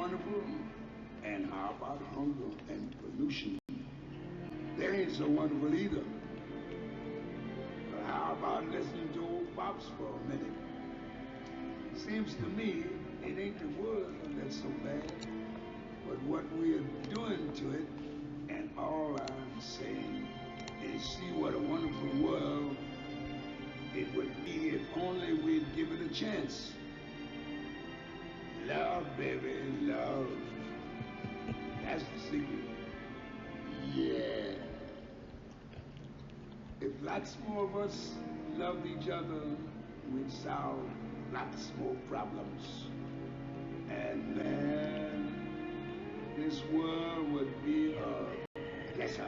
wonderful? And how about hunger and pollution? They ain't so wonderful either. But how about listening to old Pops for a minute? Seems to me it ain't the world that's so bad, but what we're doing to it. And all I'm saying is see what a wonderful world it would be if only we'd give it a chance. Love, baby, love. That's the secret. Yeah. If lots more of us loved each other, we'd solve lots more problems. And then this world would be a pleasure.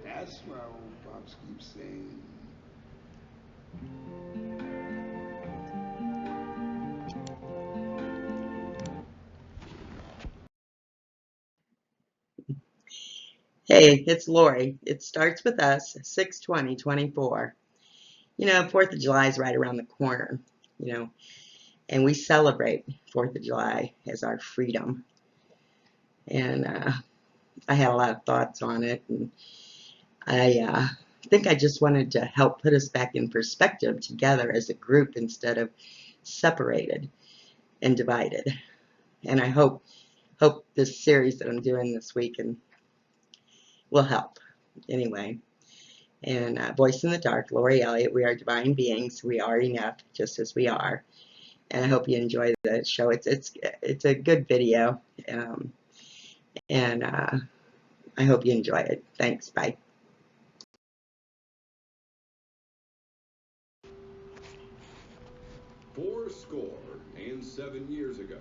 That's why old Pops keeps saying. Hey, it's Lori. It starts with us, 6/20/24. 4th of July is right around the corner, and we celebrate 4th of July as our freedom. And I had a lot of thoughts on it, and I think I just wanted to help put us back in perspective together as a group instead of separated and divided. And I hope this series that I'm doing this week will help. Anyway, and Voice in the Dark, Lori Elliot, we are divine beings. We are enough just as we are. And I hope you enjoy the show. It's a good video, and I hope you enjoy it. Thanks. Bye. 7 years ago,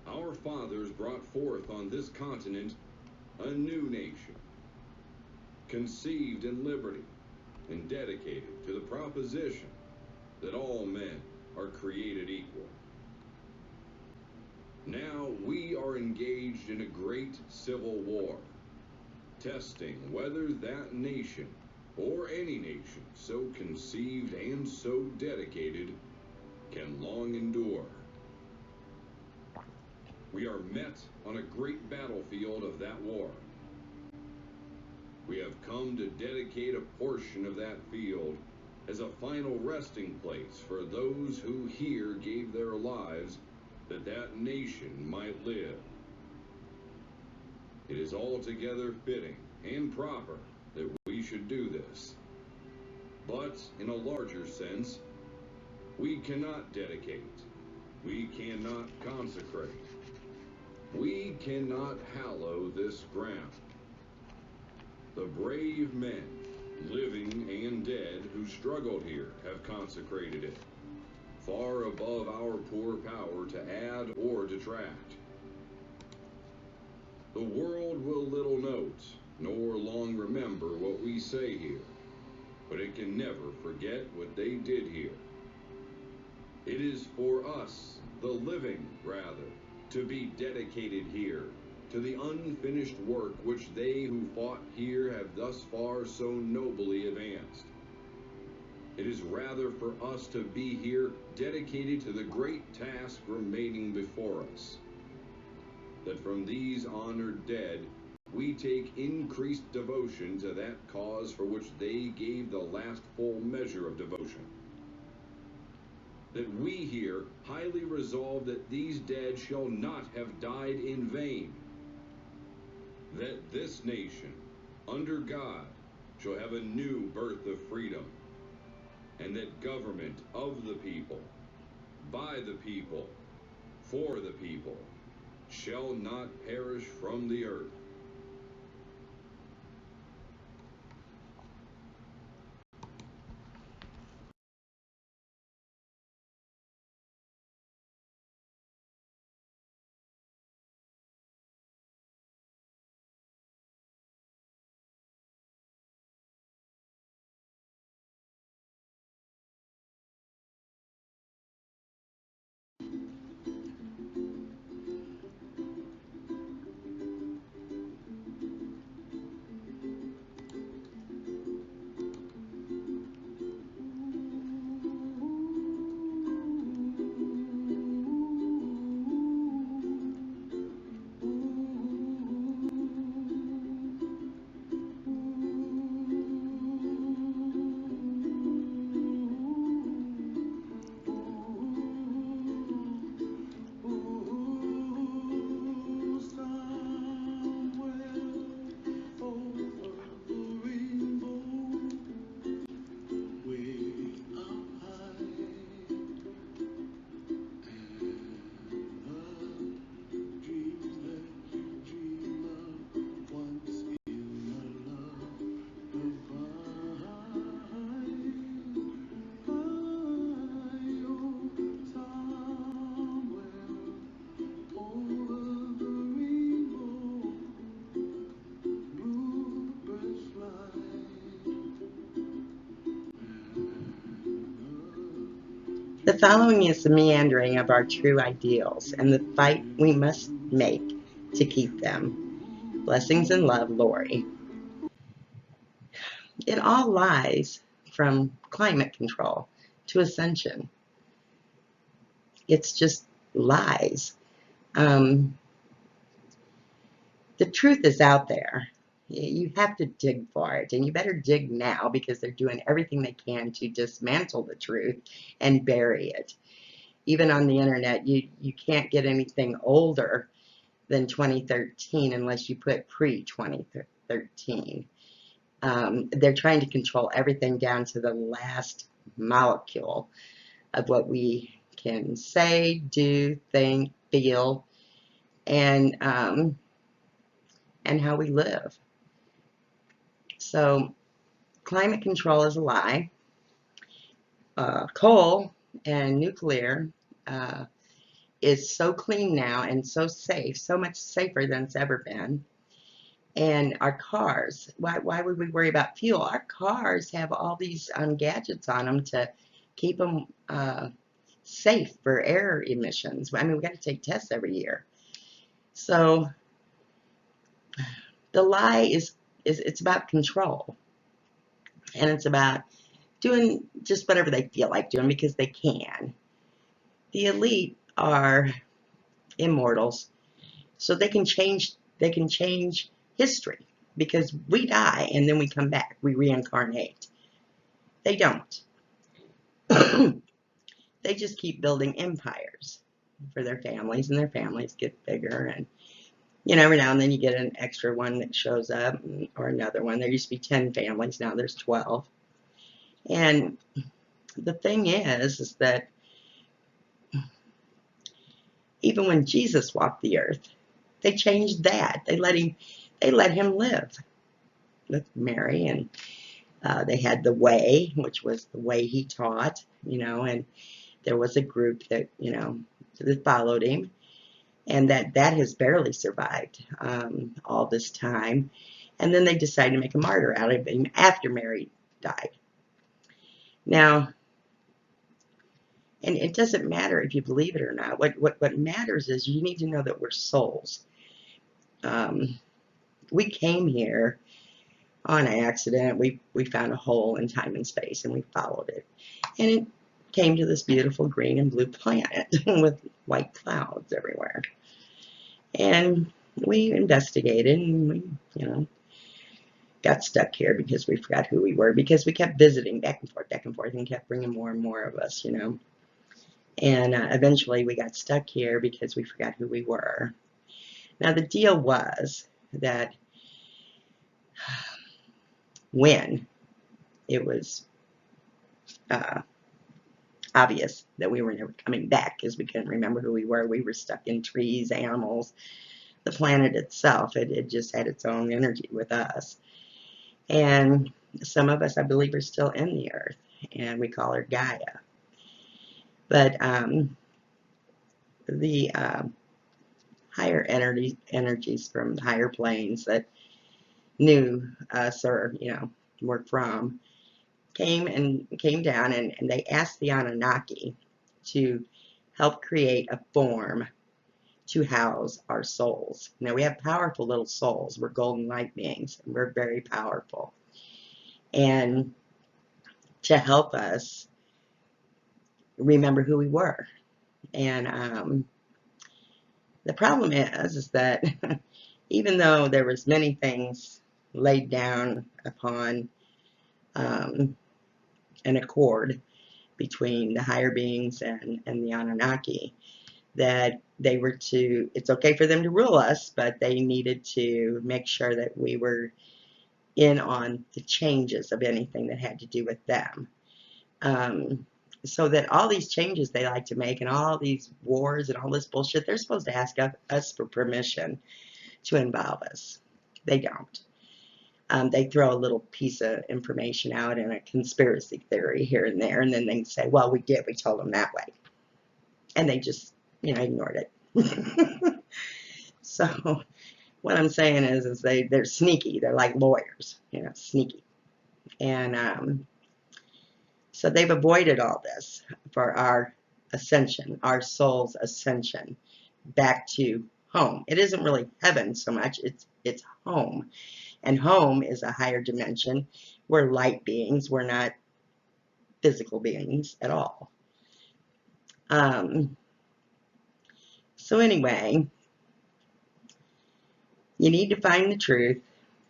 our fathers brought forth on this continent a new nation, conceived in liberty and dedicated to the proposition that all men are created equal. Now we are engaged in a great civil war, testing whether that nation, or any nation so conceived and so dedicated, can long endure. We are met on a great battlefield of that war. We have come to dedicate a portion of that field as a final resting place for those who here gave their lives that that nation might live. It is altogether fitting and proper that we should do this. But in a larger sense, we cannot dedicate, we cannot consecrate, we cannot hallow this ground. The brave men, living and dead, who struggled here have consecrated it, far above our poor power to add or detract. The world will little note, nor long remember what we say here, but it can never forget what they did here. It is for us, the living, rather, to be dedicated here to the unfinished work which they who fought here have thus far so nobly advanced. It is rather for us to be here dedicated to the great task remaining before us, that from these honored dead we take increased devotion to that cause for which they gave the last full measure of devotion. That we here highly resolve that these dead shall not have died in vain. That this nation, under God, shall have a new birth of freedom, and that government of the people, by the people, for the people, shall not perish from the earth. The following is the meandering of our true ideals and the fight we must make to keep them. Blessings and love, Lori. It all lies from climate control to ascension. It's just lies. The truth is out there. You have to dig for it, and you better dig now because they're doing everything they can to dismantle the truth and bury it. Even on the internet, you can't get anything older than 2013 unless you put pre-2013. They're trying to control everything down to the last molecule of what we can say, do, think, feel, and how we live. So climate control is a lie. Coal and nuclear is so clean now and so safe, so much safer than it's ever been. And our cars, why would we worry about fuel? Our cars have all these gadgets on them to keep them safe for air emissions. I mean, we got to take tests every year. So the lie is it's about control, and it's about doing just whatever they feel like doing because they can. The elite are immortals, so they can change history because we die and then we come back, we reincarnate. They don't. They just keep building empires for their families, and their families get bigger, and every now and then you get an extra one that shows up, or another one. There used to be 10 families, now there's 12. And the thing is that even when Jesus walked the earth, they changed that. They let him live with Mary, and they had the way, which was the way he taught, and there was a group that, that followed him, and that has barely survived all this time. And then they decided to make a martyr out of him after Mary died. Now, and it doesn't matter if you believe it or not. What matters is you need to know that we're souls. We came here on accident. We found a hole in time and space, and we followed it. And it came to this beautiful green and blue planet with white clouds everywhere. And we investigated, and we, got stuck here because we forgot who we were, because we kept visiting back and forth, and kept bringing more and more of us, And eventually we got stuck here because we forgot who we were. Now, the deal was that when it was obvious that we were never coming back because we couldn't remember who we were stuck in trees, animals, the planet itself, it just had its own energy with us. And some of us, I believe, are still in the earth, and we call her Gaia. But the higher energies from higher planes that knew us, or were from, came down, and they asked the Anunnaki to help create a form to house our souls. Now, we have powerful little souls. We're golden light beings, and we're very powerful. And to help us remember who we were. And the problem is that even though there was many things laid down upon an accord between the higher beings and the Anunnaki, that they were it's okay for them to rule us, but they needed to make sure that we were in on the changes of anything that had to do with them. So that all these changes they like to make, and all these wars and all this bullshit, they're supposed to ask us for permission to involve us. They don't. They throw a little piece of information out in a conspiracy theory here and there, and then they say, well, we told them that way. And they just, ignored it. So what I'm saying is they're sneaky. They're like lawyers, sneaky. And So they've avoided all this for our ascension, our soul's ascension back to home. It isn't really heaven so much, it's home. And home is a higher dimension. We're light beings, we're not physical beings at all. So anyway, you need to find the truth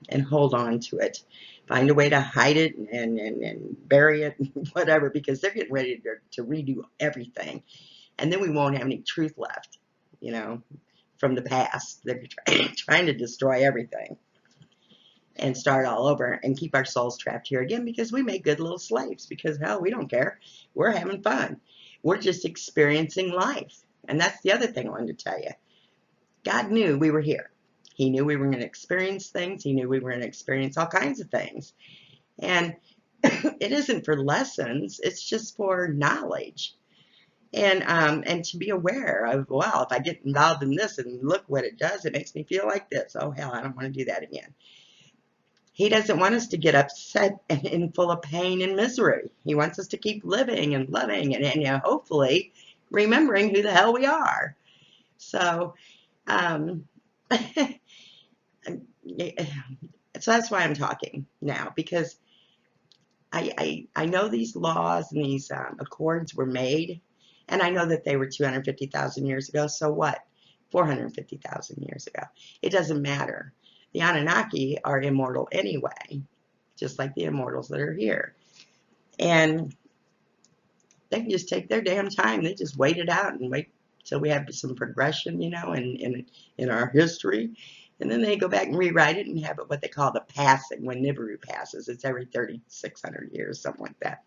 and hold on to it. Find a way to hide it and bury it, whatever, because they're getting ready to redo everything. And then we won't have any truth left, you know, from the past. They're trying to destroy everything and start all over and keep our souls trapped here again because we make good little slaves. Because, hell, we don't care. We're having fun. We're just experiencing life. And that's the other thing I wanted to tell you. God knew we were here. He knew we were going to experience things. He knew we were going to experience all kinds of things. And it isn't for lessons. It's just for knowledge. And to be aware of, wow, if I get involved in this and look what it does, it makes me feel like this. Oh, hell, I don't want to do that again. He doesn't want us to get upset and full of pain and misery. He wants us to keep living and loving and you know, hopefully remembering who the hell we are. So, so that's why I'm talking now, because I know these laws and these accords were made, and I know that they were 250,000 years ago. So what? 450,000 years ago. It doesn't matter. The Anunnaki are immortal anyway, just like the immortals that are here. And they can just take their damn time. They just wait it out and wait till we have some progression, you know, in our history. And then they go back and rewrite it and have it what they call the passing, when Nibiru passes. It's every 3,600 years, something like that.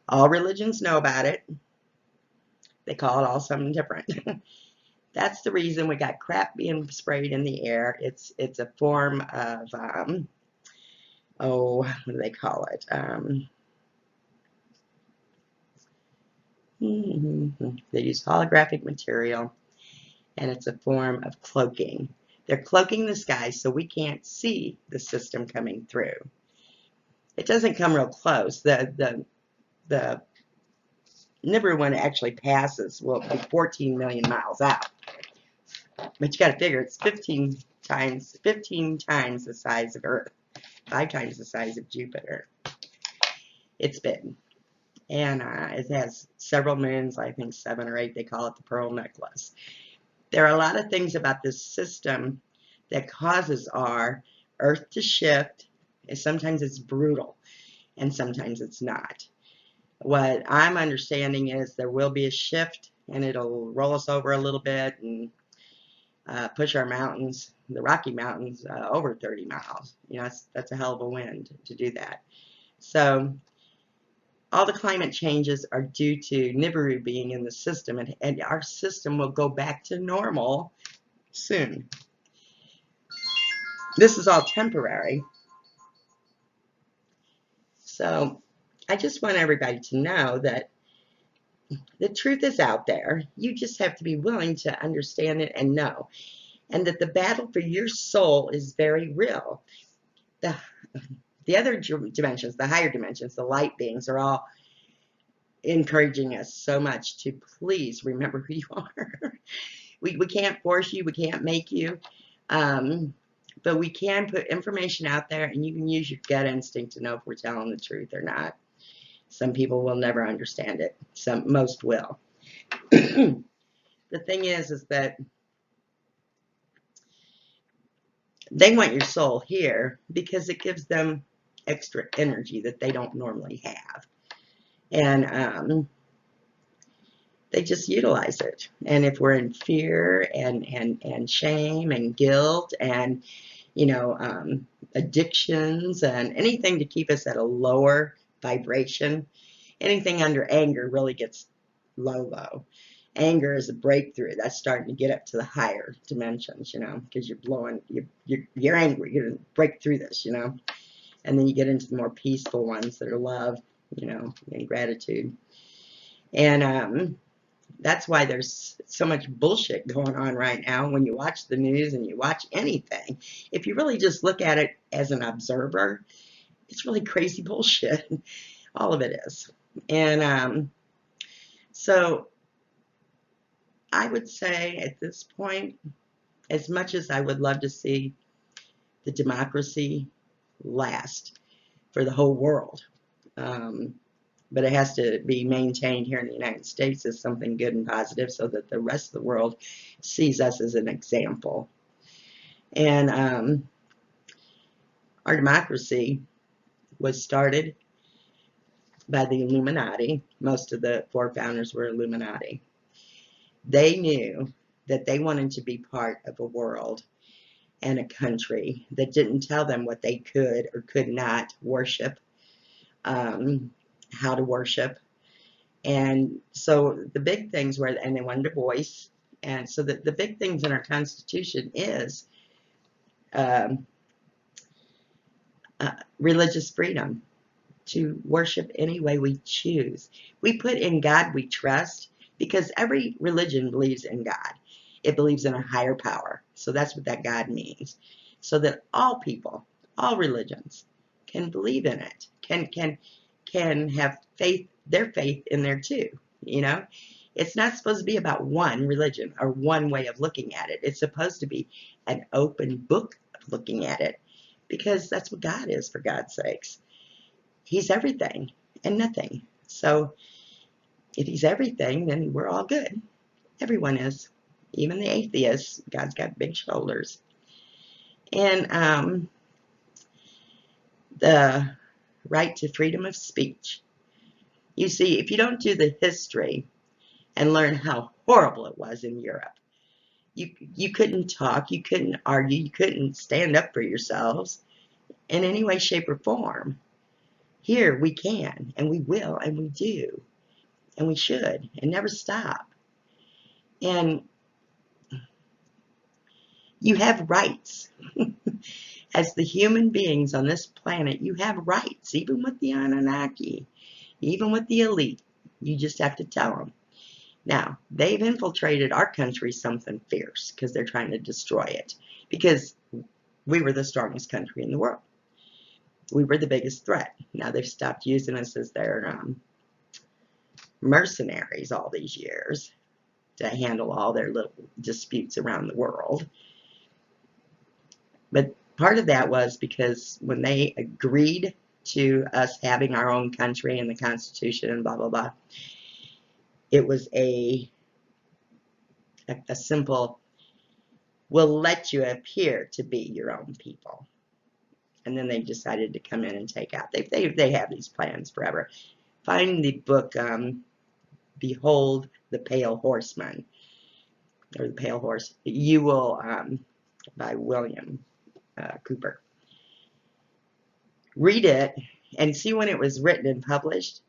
All religions know about it. They call it all something different. That's the reason we got crap being sprayed in the air. It's a form of, what do they call it? They use holographic material, and it's a form of cloaking. They're cloaking the sky so we can't see the system coming through. It doesn't come real close. The Nibiru one actually passes, well, be 14 million miles out. But you got to figure it's 15 times the size of Earth, 5 times the size of Jupiter. It's big. And it has several moons, I think 7 or 8. They call it the pearl necklace. There are a lot of things about this system that causes our Earth to shift. And sometimes it's brutal, and sometimes it's not. What I'm understanding is there will be a shift, and it'll roll us over a little bit and push our mountains, the Rocky Mountains, over 30 miles. You know, that's a hell of a wind to do that. So all the climate changes are due to Nibiru being in the system, and our system will go back to normal soon. This is all temporary. So I just want everybody to know that the truth is out there. You just have to be willing to understand it and know. And that the battle for your soul is very real. The other dimensions, the higher dimensions, the light beings, are all encouraging us so much to please remember who you are. We can't force you. We can't make you. But we can put information out there, and you can use your gut instinct to know if we're telling the truth or not. Some people will never understand it. Most will. The thing is that they want your soul here because it gives them extra energy that they don't normally have. And they just utilize it. And if we're in fear and shame and guilt and, you know, addictions and anything to keep us at a lower vibration, anything under anger really gets low. Anger is a breakthrough. That's starting to get up to the higher dimensions, you know, because you're angry. You're going to break through this, you know. And then you get into the more peaceful ones that are love, you know, and gratitude. And that's why there's so much bullshit going on right now when you watch the news and you watch anything. If you really just look at it as an observer, it's really crazy bullshit. All of it is. And so I would say at this point, as much as I would love to see the democracy last for the whole world, but it has to be maintained here in the United States as something good and positive so that the rest of the world sees us as an example. And our democracy was started by the Illuminati. Most of the four founders were Illuminati. They knew that they wanted to be part of a world and a country that didn't tell them what they could or could not worship, how to worship. And so the big things were, and they wanted a voice. And so the big things in our Constitution is religious freedom, to worship any way we choose. We put in God we trust because every religion believes in God. It believes in a higher power. So that's what that God means. So that all people, all religions, can believe in it, can have faith, their faith in there too. You know, it's not supposed to be about one religion or one way of looking at it. It's supposed to be an open book of looking at it, because that's what God is, for God's sakes. He's everything and nothing. So if he's everything, then we're all good. Everyone is. Even the atheists. God's got big shoulders. And the right to freedom of speech. You see, if you don't do the history and learn how horrible it was in Europe, you couldn't talk, you couldn't argue, you couldn't stand up for yourselves in any way, shape, or form. Here we can, and we will, and we do, and we should, and never stop. And you have rights. As the human beings on this planet, you have rights, even with the Anunnaki, even with the elite. You just have to tell them. Now, they've infiltrated our country something fierce because they're trying to destroy it, because we were the strongest country in the world. We were the biggest threat. Now they've stopped using us as their mercenaries all these years to handle all their little disputes around the world. But part of that was because when they agreed to us having our own country and the Constitution and blah, blah, blah, it was a simple, we'll let you appear to be your own people. And then they decided to come in and take out. They have these plans forever. Find the book, Behold the Pale Horseman, or The Pale Horse. You will, by William Cooper. Read it and see when it was written and published,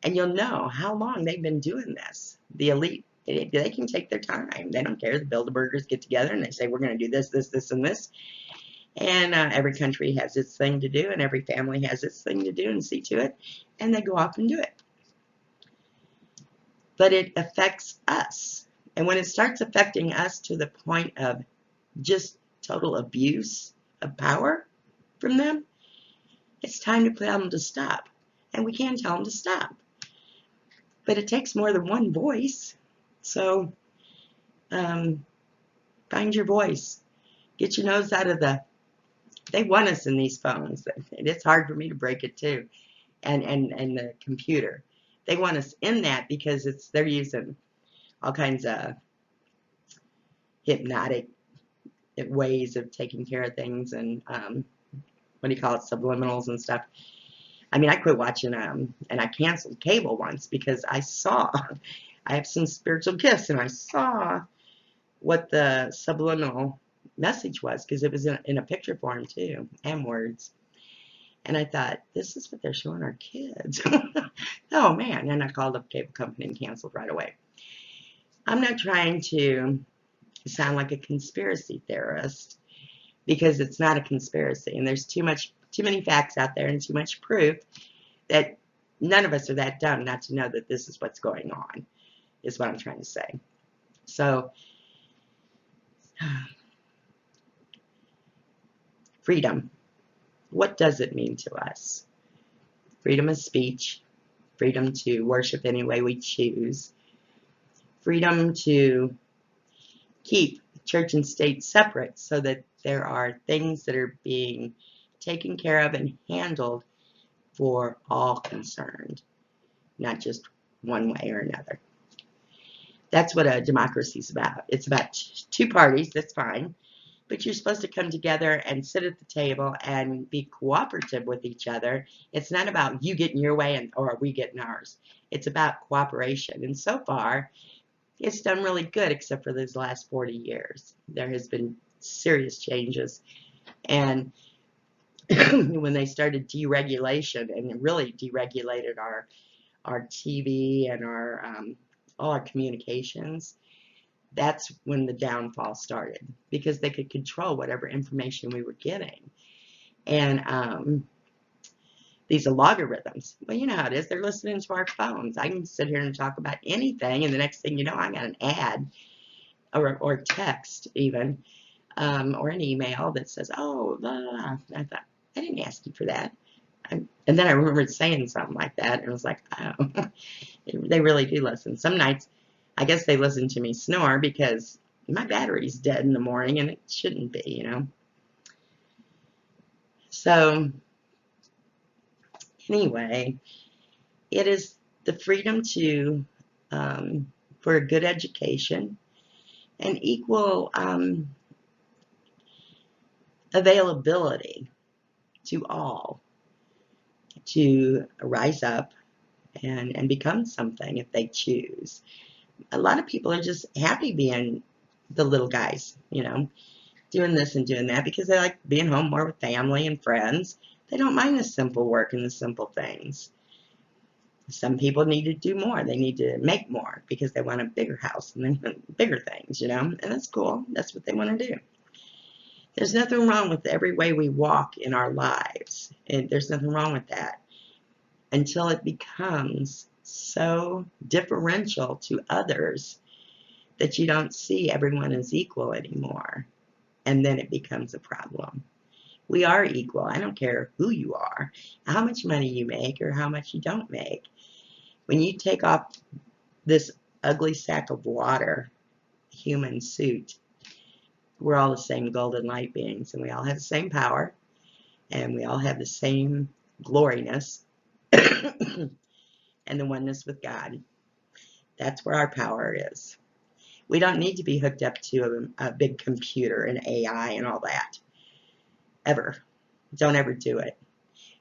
and you'll know how long they've been doing this. The elite, they can take their time. They don't care. The Bilderbergers get together and they say, we're going to do this, this, this, and this. And every country has its thing to do, and every family has its thing to do and see to it, and they go off and do it. But it affects us. And when it starts affecting us to the point of just total abuse of power from them, it's time to tell them to stop. And we can tell them to stop. But it takes more than one voice. So find your voice. Get your nose out of the... They want us in these phones. It's hard for me to break it too. And the computer. They want us in that because they're using all kinds of hypnotic ways of taking care of things, and what do you call it, subliminals and stuff. I mean, I quit watching and I canceled cable once because I have some spiritual gifts, and I saw what the subliminal message was, because it was in a picture form too, and words. And I thought, this is what they're showing our kids. Oh man. And I called up the cable company and canceled right away. I'm not trying to sound like a conspiracy theorist, because it's not a conspiracy, and there's too many facts out there and too much proof that none of us are that dumb not to know that this is what's going on, is what I'm trying to say. So freedom, what does it mean to us? Freedom of speech, freedom to worship any way we choose, freedom to keep church and state separate so that there are things that are being taken care of and handled for all concerned, not just one way or another. That's what a democracy is about. It's about two parties, that's fine, but you're supposed to come together and sit at the table and be cooperative with each other. It's not about you getting your way or we getting ours. It's about cooperation. And so far, it's done really good, except for these last 40 years. There has been serious changes. And when they started deregulation and really deregulated our TV and all our communications, that's when the downfall started, because they could control whatever information we were getting. And these are logarithms. Well, you know how it is. They're listening to our phones. I can sit here and talk about anything, and the next thing you know, I got an ad or text even, or an email that says, oh, blah, blah, blah. I thought, I didn't ask you for that. And then I remembered saying something like that, and I was like, oh, they really do listen. Some nights, I guess they listen to me snore because my battery's dead in the morning, and it shouldn't be, you know. So anyway, it is the freedom to, for a good education and equal availability to all to rise up and become something if they choose. A lot of people are just happy being the little guys, you know, doing this and doing that because they like being home more with family and friends. They don't mind the simple work and the simple things. Some people need to do more. They need to make more because they want a bigger house and they want bigger things, you know, and that's cool. That's what they want to do. There's nothing wrong with every way we walk in our lives. And there's nothing wrong with that until it becomes so differential to others that you don't see everyone as equal anymore. And then it becomes a problem. We are equal. I don't care who you are, how much money you make or how much you don't make. When you take off this ugly sack of water, human suit, we're all the same golden light beings, and we all have the same power, and we all have the same gloriness and the oneness with God. That's where our power is. We don't need to be hooked up to a big computer and AI and all that. Ever. Don't ever do it.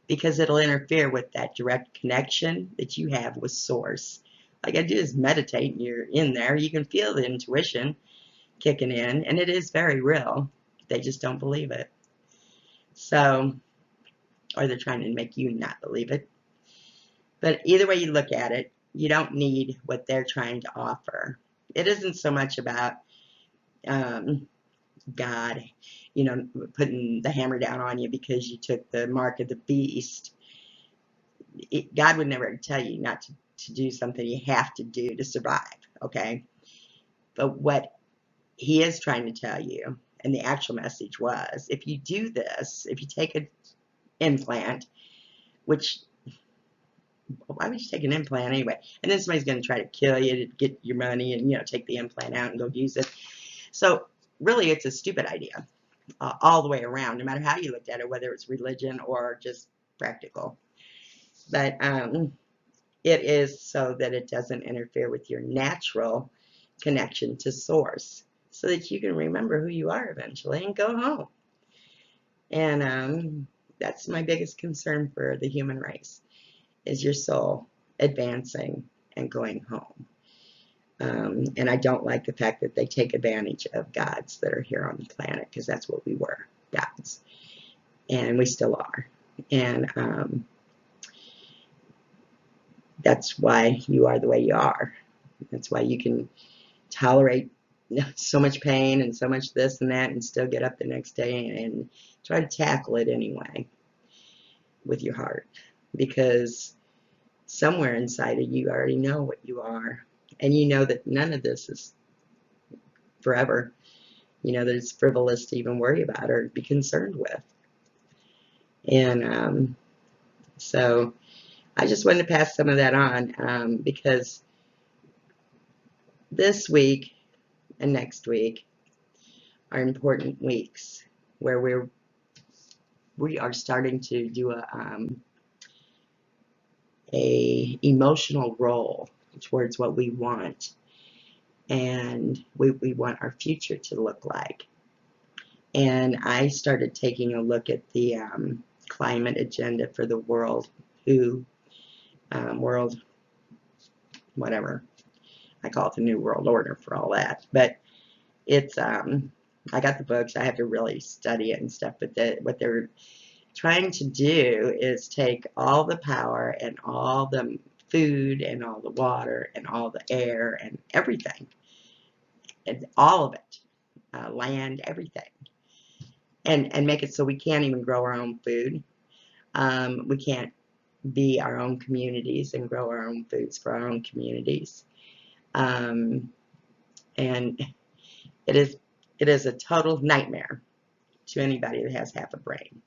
Because it'll interfere with that direct connection that you have with Source. All you gotta do is meditate and you're in there. You can feel the intuition kicking in, and it is very real. They just don't believe it. So, or they're trying to make you not believe it. But either way you look at it, you don't need what they're trying to offer. It isn't so much about God, you know, putting the hammer down on you because you took the mark of the beast. God would never tell you not to do something you have to do to survive, okay? But what he is trying to tell you, and the actual message was, if you do this, if you take an implant, which, why would you take an implant anyway? And then somebody's going to try to kill you to get your money and, you know, take the implant out and go use it. So really, it's a stupid idea all the way around, no matter how you looked at it, whether it's religion or just practical. But it is so that it doesn't interfere with your natural connection to Source, so that you can remember who you are eventually and go home. And that's my biggest concern for the human race, is your soul advancing and going home. And I don't like the fact that they take advantage of gods that are here on the planet, because that's what we were, gods. And we still are. And that's why you are the way you are. That's why you can tolerate so much pain and so much this and that and still get up the next day and try to tackle it anyway with your heart. Because somewhere inside of you already know what you are. And you know that none of this is forever. You know that it's frivolous to even worry about or be concerned with. And so I just wanted to pass some of that on because this week and next week are important weeks where we are starting to do a emotional role towards what we want, and we want our future to look like. And I started taking a look at the climate agenda for the world, world, whatever. I call it the New World Order for all that. But it's, I got the books. I have to really study it and stuff. But what they're trying to do is take all the power and all the food and all the water and all the air and everything, and all of it, land, everything, and make it so we can't even grow our own food. We can't be our own communities and grow our own foods for our own communities. And it is a total nightmare to anybody that has half a brain.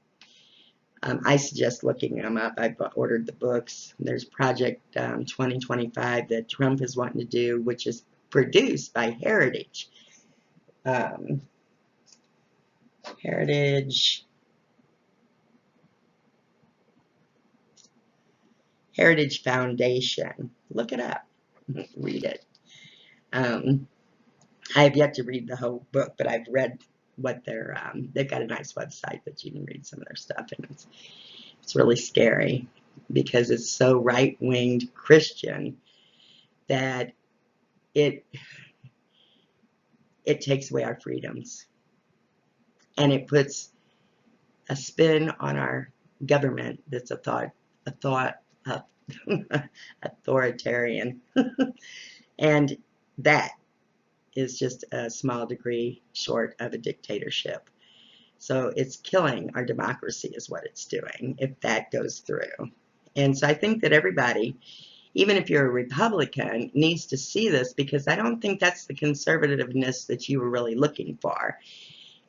I suggest looking them up. I've ordered the books. There's Project 2025 that Trump is wanting to do, which is produced by Heritage. Heritage Foundation. Look it up. Read it. I have yet to read the whole book, but I've read what they've got a nice website that you can read some of their stuff, and it's really scary because it's so right-winged Christian that it takes away our freedoms, and it puts a spin on our government that's authoritarian, and that is just a small degree short of a dictatorship. So it's killing our democracy is what it's doing if that goes through. And so I think that everybody, even if you're a Republican, needs to see this, because I don't think that's the conservativeness that you were really looking for.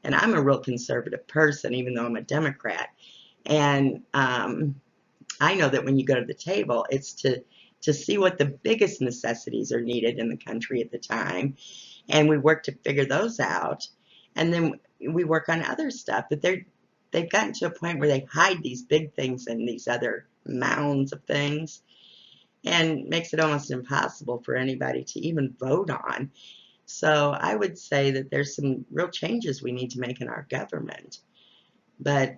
And I'm a real conservative person, even though I'm a Democrat. And I know that when you go to the table, it's to see what the biggest necessities are needed in the country at the time. And we work to figure those out. And then we work on other stuff. But they've gotten to a point where they hide these big things in these other mounds of things, and makes it almost impossible for anybody to even vote on. So I would say that there's some real changes we need to make in our government, but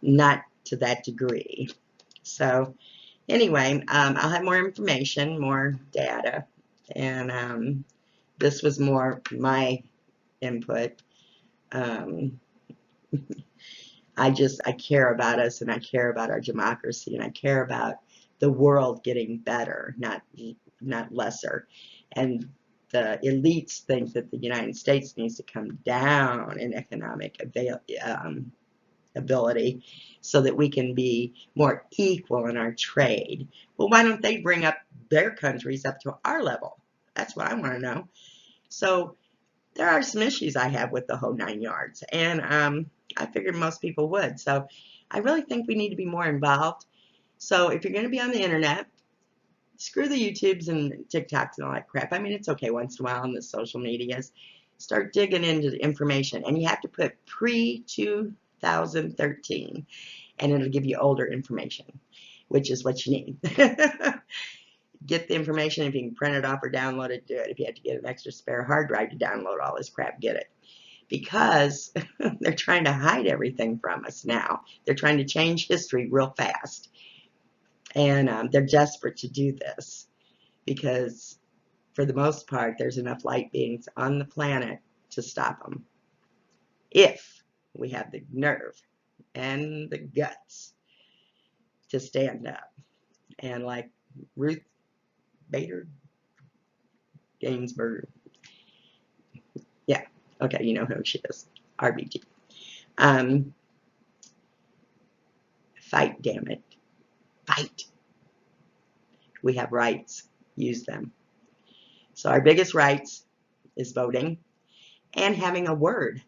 not to that degree. So anyway, I'll have more information, more data, and this was more my input. I care about us, and I care about our democracy, and I care about the world getting better, not lesser. And the elites think that the United States needs to come down in economic ability so that we can be more equal in our trade. Well, why don't they bring up their countries up to our level? That's what I want to know. So there are some issues I have with the whole 9 yards, and I figured most people would. So I really think we need to be more involved. So if you're going to be on the internet, screw the YouTubes and TikToks and all that crap. I mean, it's okay once in a while on the social medias. Start digging into the information, and you have to put pre-2013, and it'll give you older information, which is what you need. Get the information. If you can print it off or download it, do it. If you have to get an extra spare hard drive to download all this crap, get it. Because they're trying to hide everything from us now. They're trying to change history real fast. And they're desperate to do this because, for the most part, there's enough light beings on the planet to stop them. If we have the nerve and the guts to stand up. And like Ruth Bader Ginsburg. Yeah, okay, you know who she is. RBG. Fight, damn it. Fight. We have rights. Use them. So our biggest rights is voting and having a word.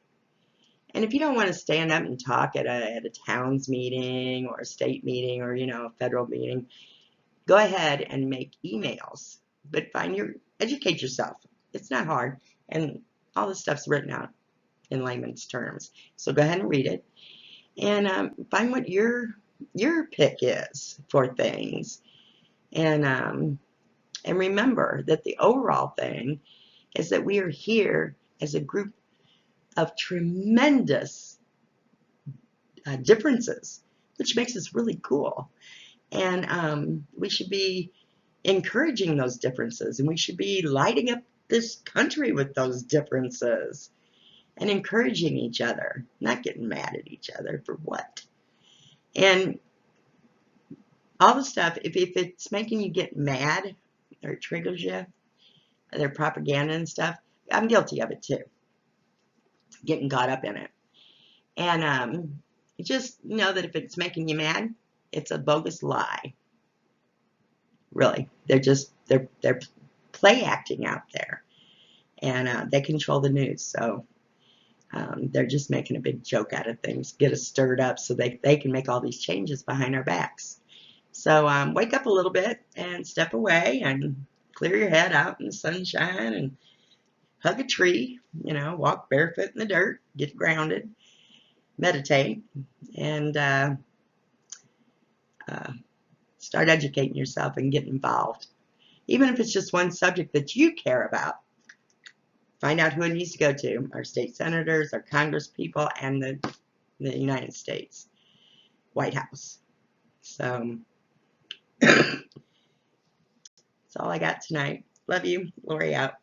And if you don't want to stand up and talk at a town's meeting or a state meeting or, a federal meeting, go ahead and make emails. But educate yourself. It's not hard. And all this stuff's written out in layman's terms. So go ahead and read it. And find what your pick is for things. And remember that the overall thing is that we are here as a group of tremendous differences, which makes us really cool. And we should be encouraging those differences, and we should be lighting up this country with those differences and encouraging each other, not getting mad at each other for what. And all the stuff, if it's making you get mad or it triggers you, their propaganda and stuff, I'm guilty of it too, getting caught up in it. And just know that if it's making you mad, it's a bogus lie. Really, they're play acting out there, and they control the news. So they're just making a big joke out of things, get us stirred up so they can make all these changes behind our backs. So wake up a little bit and step away and clear your head out in the sunshine and hug a tree, walk barefoot in the dirt, get grounded, meditate, and start educating yourself and get involved. Even if it's just one subject that you care about, find out who it needs to go to, our state senators, our Congress people, and the United States White House. So that's all I got tonight. Love you. Lori out.